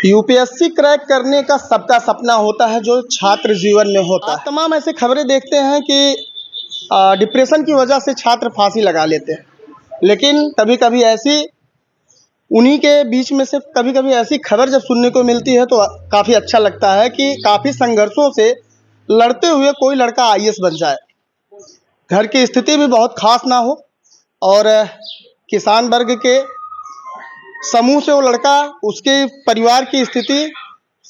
UPSC crack करने का सबका सपना होता है जो छात्र जीवन में होता है। तमाम ऐसे खबरें देखते हैं कि डिप्रेशन की वजह से छात्र फांसी लगा लेते हैं, लेकिन कभी कभी ऐसी उन्हीं के बीच में से कभी कभी ऐसी खबर जब सुनने को मिलती है तो काफ़ी अच्छा लगता है कि काफ़ी संघर्षों से लड़ते हुए कोई लड़का आईएएस बन जाए। घर की स्थिति भी बहुत खास ना हो और किसान वर्ग के समूह से वो लड़का, उसके परिवार की स्थिति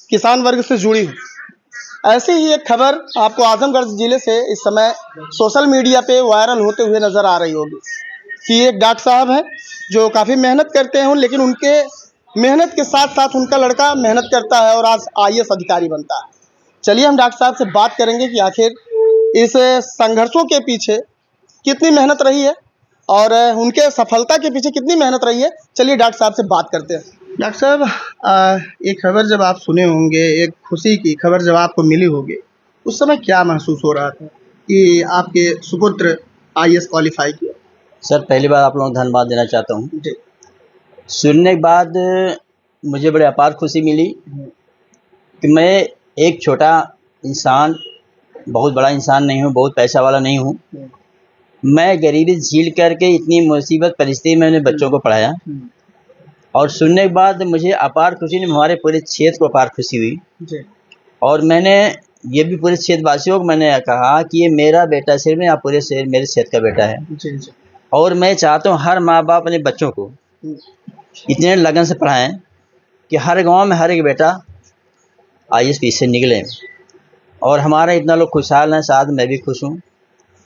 किसान वर्ग से जुड़ी हो। ऐसी ही एक खबर आपको आजमगढ़ जिले से इस समय सोशल मीडिया पे वायरल होते हुए नज़र आ रही होगी कि एक डॉक्टर साहब हैं जो काफ़ी मेहनत करते हैं, लेकिन उनके मेहनत के साथ साथ उनका लड़का मेहनत करता है और आज आईएएस अधिकारी बनता है। चलिए हम डॉक्टर साहब से बात करेंगे कि आखिर इस संघर्षों के पीछे कितनी मेहनत रही है और उनके सफलता के पीछे कितनी मेहनत रही है। चलिए डॉक्टर साहब से बात करते हैं। डॉक्टर साहब, एक खबर जब आप सुने होंगे, एक खुशी की खबर जब आपको मिली होगी, उस समय क्या महसूस हो रहा था कि आपके सुपुत्र आईएएस क्वालिफाई किया? सर, पहली बार आप लोगों को धन्यवाद देना चाहता हूँ। जी। सुनने के बाद मुझे बड़े अपार खुशी मिली कि मैं एक छोटा इंसान, बहुत बड़ा इंसान नहीं हूँ, बहुत पैसा वाला नहीं हूँ। मैं गरीबी झेल करके इतनी मुसीबत परिस्थिति में मैंने बच्चों को पढ़ाया और सुनने के बाद मुझे अपार खुशी नहीं, हमारे पूरे क्षेत्र को अपार खुशी हुई। जी। और मैंने ये भी पूरे क्षेत्रवासियों को मैंने कहा कि ये मेरा बेटा सिर्फ नहीं, आप पूरे शहर मेरे क्षेत्र का बेटा है। जी जी। और मैं चाहता हूँ हर माँ बाप अपने बच्चों को इतने लगन से पढ़ाएं कि हर गांव में हर एक बेटा आईएएस पीएस से निकले। और हमारा इतना लोग खुशहाल हैं, साथ मैं भी खुश हूँ।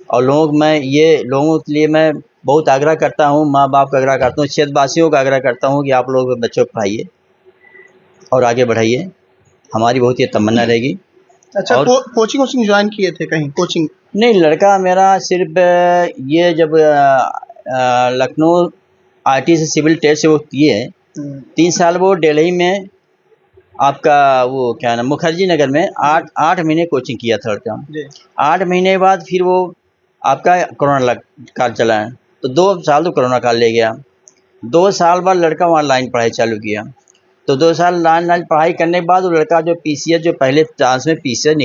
और लोगों के लिए मैं बहुत आग्रह करता हूँ, माँ बाप का आग्रह करता हूँ, क्षेत्रवासियों का आग्रह करता हूँ कि आप लोग बच्चों को पढ़ाइए और आगे बढ़ाइए। हमारी बहुत ये तमन्ना रहेगी। अच्छा, और कोचिंग ज्वाइन किए थे कहीं? कोचिंग नहीं, लड़का मेरा सिर्फ ये जब लखनऊ आईटी से सिविल टेस्ट से वो किए 3 साल वो दिल्ली में आपका वो क्या नाम मुखर्जी नगर में 8 महीने कोचिंग किया था लड़का। 8 महीने के बाद फिर वो आपका कोरोना काल चला है, तो 2 साल तो कोरोना काल ले गया। 2 साल बाद लड़का वहाँ ऑनलाइन पढ़ाई चालू किया। तो 2 साल ऑनलाइन पढ़ाई करने के बाद वो लड़का जो पीसीएस, जो पहले चांस में पीसीएस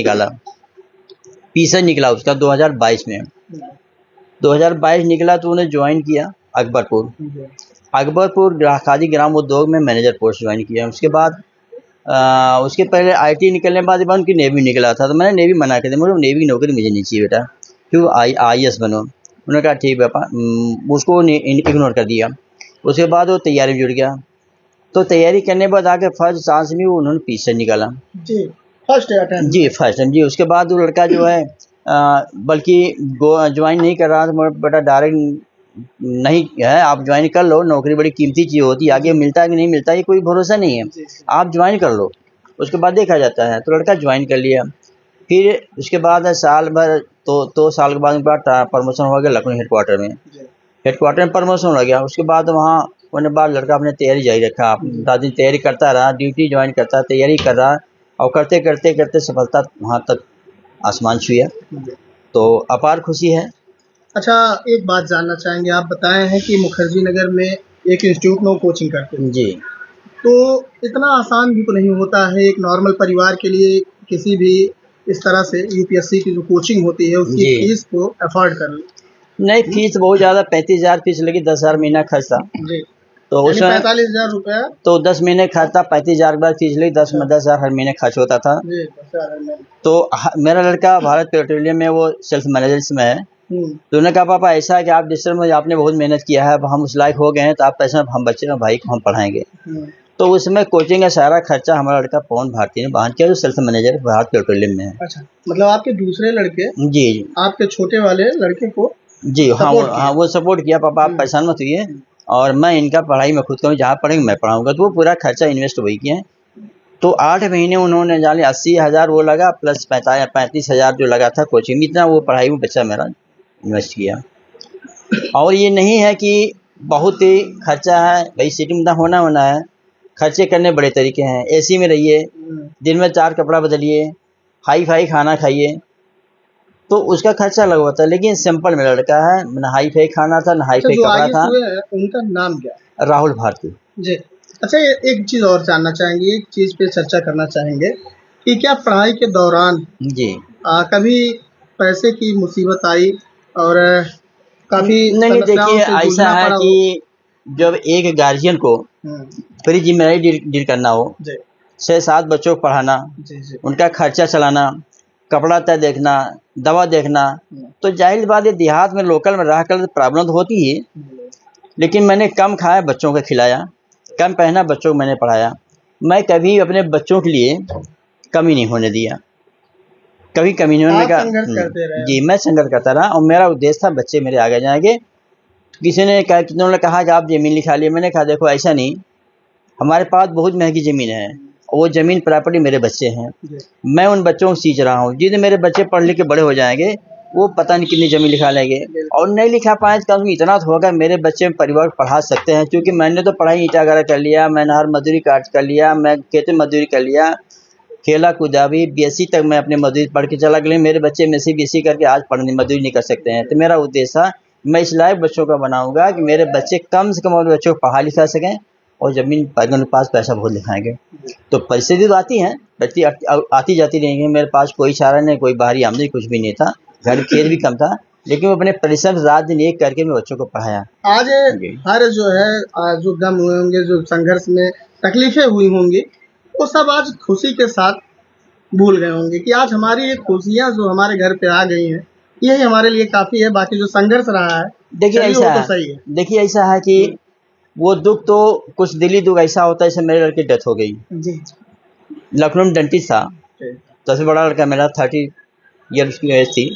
निकला उसका 2022 में। 2022 निकला तो उन्हें ज्वाइन किया अकबरपुर खादी ग्राम उद्योग में मैनेजर पोस्ट ज्वाइन किया। उसके बाद उसके पहले आईटी निकलने के बाद उनकी नेवी निकला था, तो मैंने नेवी मना कर दिया, मुझे नेवी की नौकरी मुझे नहीं चाहिए बेटा, क्यों आईएएस बनो। उन्होंने कहा ठीक पापा, उसको इग्नोर कर दिया। उसके बाद वो तैयारी में जुड़ गया, तो तैयारी करने के बाद आके फर्स्ट चांस में वो उन्होंने पीछे निकाला जी, फर्स्ट टाइम जी। उसके बाद वो लड़का जो है बल्कि ज्वाइन नहीं कर रहा था, बेटा डायरेक्ट नहीं है, आप ज्वाइन कर लो, नौकरी बड़ी कीमती चीज़ होती है, आगे मिलता है कि नहीं मिलता ये कोई भरोसा नहीं है, आप ज्वाइन कर लो, उसके बाद देखा जाता है। तो लड़का ज्वाइन कर लिया। फिर उसके बाद साल भर तो साल के बाद प्रमोशन हो गया लखनऊ हेडक्वार्टर में प्रमोशन हो गया। उसके बाद वहाँ होने बाद लड़का अपने तैयारी जारी रखा, रात दिन तैयारी करता रहा, ड्यूटी ज्वाइन करता, तैयारी कर रहा और करते करते करते सफलता वहाँ तक आसमान छुआ, तो अपार खुशी है। अच्छा, एक बात जानना चाहेंगे, आप बताए हैं कि मुखर्जी नगर में एक इंस्टीट्यूट में कोचिंग करते हैं जी, तो इतना आसान भी तो नहीं होता है एक नॉर्मल परिवार के लिए किसी भी इस तरह से यूपीएससी की जो कोचिंग होती है उसकी फीस को अफोर्ड कर ले। नहीं, फीस बहुत ज़्यादा 35,000 फीस लगी, 10,000 महीना खर्च था। जी, तो उसमें 45,000 रुपया, तो 10 महीने खर्च था, 35,000 के बाद फीस लगी, 10,000 हर महीने खर्च होता था। जी, तो मेरा लड़का भारत पेट्रोलियम में वो सेल्स मैनेजर में है। तो उन्होंने कहा पापा ऐसा है कि आप जिस तरह आपने बहुत मेहनत किया है, अब हम उस लायक हो गए हैं, तो आप पैसा हम बच्चे ना भाई को हम पढ़ाएंगे। तो उसमें कोचिंग का सारा खर्चा हमारा लड़का पवन भारती ने वहन किया, जो सेल्स मैनेजर भारत पेट्रोलियम में है। अच्छा, मतलब आपके दूसरे लड़के जी आपके छोटे वाले लड़के को जी हाँ, वो सपोर्ट किया, पापा आप परेशान मत हुई, और मैं इनका पढ़ाई में खुद कहूँ, जहाँ पढ़ेंगे मैं पढ़ाऊँगा। तो वो पूरा खर्चा इन्वेस्ट वही किया। तो 8 महीने उन्होंने जाने 80,000 वो लगा, प्लस 35,000 जो लगा था कोचिंग में, इतना वो पढ़ाई में बच्चा मेरा इन्वेस्ट किया। और ये नहीं है कि बहुत ही खर्चा है भाई, सिटी में होना है, खर्चे करने बड़े तरीके हैं। एसी में रहिए, दिन में 4 कपड़ा बदलिए, हाई फाई खाना खाइए, तो उसका खर्चा अलग होता है। लेकिन सिंपल में लड़का है, ना हाई फाई खाना था ना हाई फाई कपड़ा था। उनका नाम क्या? राहुल भारती जी। अच्छा, ये एक चीज़ और जानना चाहेंगे, एक चीज़ पे चर्चा करना चाहेंगे कि क्या पढ़ाई के दौरान जी। कभी पैसे की मुसीबत आई और काफ़ी नहीं, नहीं, समस्याओं देखिए से ऐसा जूझना है पड़ा कि हो? जब एक गार्जियन को हुँ, पूरी ज़िम्मेदारी डील करना हो, जी, 6-7 बच्चों को पढ़ाना, जी, जी। उनका खर्चा चलाना, कपड़ा-लत्ता देखना, दवा देखना, हुँ, तो ज़ाहिर-सी बात है देहात में लोकल में रहकर प्रॉब्लम तो होती ही है। हुँ, लेकिन मैंने कम खाया बच्चों को खिलाया, कम पहना बच्चों को मैंने पढ़ाया। मैं कभी अपने बच्चों के लिए कमी नहीं होने दिया, कभी कमी नहीं होने आप का। संघर्ष करते रहे जी, हैं। मैं संघर्ष करता रहा और मेरा उद्देश्य था बच्चे मेरे आगे जाएँगे। किसी ने कहा, कितनों ने कहा कि आप ज़मीन लिखा लिए, मैंने कहा देखो ऐसा नहीं, हमारे पास बहुत महँगी ज़मीन है, और वो ज़मीन प्रॉपर्टी मेरे बच्चे हैं। जी, मैं उन बच्चों को सींच रहा हूँ, जिस दिन मेरे बच्चे पढ़ लिख के बड़े हो जाएँगे, वो पता नहीं कितनी ज़मीन लिखा लेंगे, बिल्कुल। और नहीं लिखा पाएँ तो कम से कम इतना तो होगा मेरे बच्चे परिवार को पढ़ा सकते हैं, क्योंकि मैंने तो पढ़ाई ईंटा वगैरह कर लिया, मैंने हर मज़दूरी काट कर लिया, मैं खेती मज़दूरी कर लिया, खेला-कूदा भी, बीएससी तक मैं अपनी मज़दूरी पढ़ के चला गया, मेरे बच्चे एमएससी, बीएससी करके आज पढ़ने मज़दूरी नहीं कर सकते हैं। तो मेरा उद्देश्य था, मैं इस लायक बच्चों का बनाऊँगा कि मेरे बच्चे कम से कम अपने बच्चों को पढ़ा लिखा सकें, और ज़मीन पर उनके पास पैसा बहुत दिखाएँगे। तो परिस्थिति तो आती हैं, आती जाती रहेंगी। मेरे पास कोई चारा नहीं, कोई बाहरी आमदनी कुछ भी नहीं था, घर में खेत भी कम था, लेकिन मैं अपने परिश्रम से रात दिन एक करके मैं बच्चों को पढ़ाया। आज जी। हर जो है जो गम हुए होंगे, जो संघर्ष में तकलीफ़ें हुई होंगी, वो सब आज खुशी के साथ भूल गए होंगे कि आज हमारी ये खुशियाँ जो हमारे घर पे आ गई हैं, यही हमारे लिए काफ़ी है, बाकी जो संघर्ष रहा है, देखिए चलिए ऐसा वो तो है सही है। देखिए ऐसा है कि हुँ, वो दुःख तो कुछ दिली दुःख ऐसा होता है, जैसे मेरे लड़के की डेथ हो गई। जी, लखनऊ में डेंटिस्ट था, जी, सबसे बड़ा लड़का मेरा 30 ईयर्स की एज थी।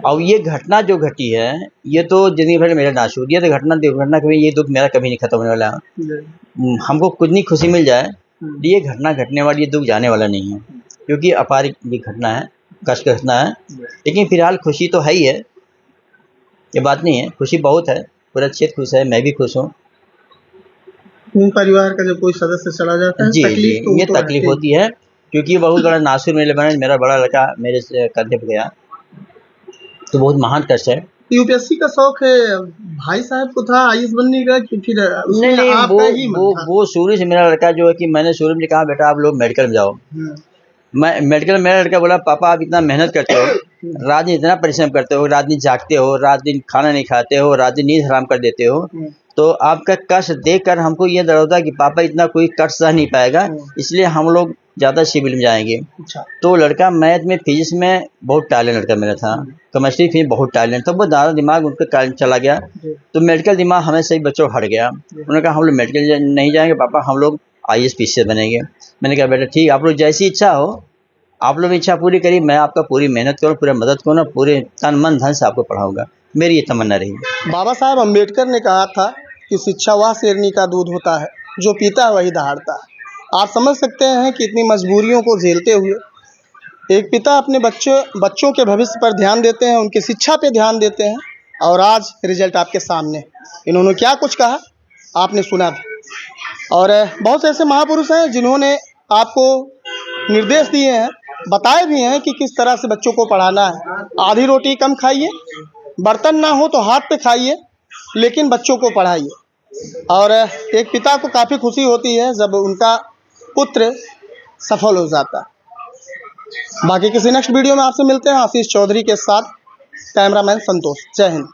और ये घटना जो घटी है, ये तो ज़िंदगी भर मेरा नासूर, ये तो घटना दुर्घटना कभी, ये दुःख मेरा कभी नहीं खत्म होने वाला। जी, हमको कितनी खुशी मिल जाए, हुँ, ये घटना घटने वाली, ये दुःख जाने वाला नहीं है, क्योंकि अपार ये घटना है, कष्ट की घटना है। जी। लेकिन फिलहाल खुशी तो है ही है, ये बात नहीं है, खुशी बहुत है, पूरा क्षेत्र खुश है, मैं भी खुश हूँ। परिवार का जब कोई सदस्य चला जाता है, जी, जी, तकलीफ़ तो वो ये तो तकलीफ़ रहती ही होती है, क्योंकि बहुत बड़ा नासूर मेरे बना, मेरा बड़ा लड़का मेरे से कंधे पे गया, तो बहुत महान कष्ट है। यूपीएससी का शौक भाई साहब को था आईएएस बनने का कि फिर नहीं, उसमें नहीं, आपका ही मन था? वो शुरू से मेरा लड़का जो है कि मैंने शुरू में कहा बेटा आप लोग मेडिकल में जाओ। हुँ, मैं मेडिकल में, मेरा लड़का बोला पापा आप इतना मेहनत करते हो, हुँ, रात दिन इतना परिश्रम करते हो, रात दिन जागते हो, रात दिन खाना नहीं खाते हो, रात दिन नींद हराम कर देते हो, हुँ, तो आपका कष्ट देखकर हमको ये डर होता है कि पापा इतना कोई कष्ट सह नहीं पाएगा, हुँ, इसलिए हम लोग ज़्यादा सिविल में जाएँगे। अच्छा। तो लड़का मैथ में, फिज़िक्स में बहुत टैलेंट लड़का मेरा था, हुँ, केमिस्ट्री फिर बहुत टैलेंट था, वो ज़्यादा दिमाग उनका चला गया, जी, तो मेडिकल दिमाग हमेशा ही बच्चों का हट गया। जी, उन्होंने कहा हम लोग मेडिकल नहीं जाएँगे पापा, हम लोग आईएएस पीसीएस बनेंगे। मैंने कहा बेटा ठीक है, आप लोग जैसी इच्छा हो, आप लोग इच्छा पूरी करिए, मैं आपका पूरी मेहनत करूँ, पूरा मदद करूँ, पूरे तन मन धन से आपको पढ़ाऊँगा। मेरी ये तमन्ना रही। बाबा साहब अम्बेडकर ने कहा था कि शिक्षा वह शेरनी का दूध होता है, जो पीता है वही दहाड़ता है। आप समझ सकते हैं कि इतनी मजबूरियों को झेलते हुए एक पिता अपने बच्चों के भविष्य पर ध्यान देते हैं, उनकी शिक्षा पे ध्यान देते हैं और आज रिजल्ट आपके सामने। इन्होंने क्या कुछ कहा, आपने सुना भी। और बहुत से ऐसे महापुरुष हैं जिन्होंने आपको निर्देश दिए हैं, बताए भी हैं कि किस तरह से बच्चों को पढ़ाना है। आधी रोटी कम खाइए, बर्तन ना हो तो हाथ पे खाइए, लेकिन बच्चों को पढ़ाइए। और एक पिता को काफ़ी खुशी होती है जब उनका पुत्र सफल हो जाता है। बाकी किसी नेक्स्ट वीडियो में आपसे मिलते हैं। आशीष चौधरी के साथ कैमरामैन संतोष। जय हिंद।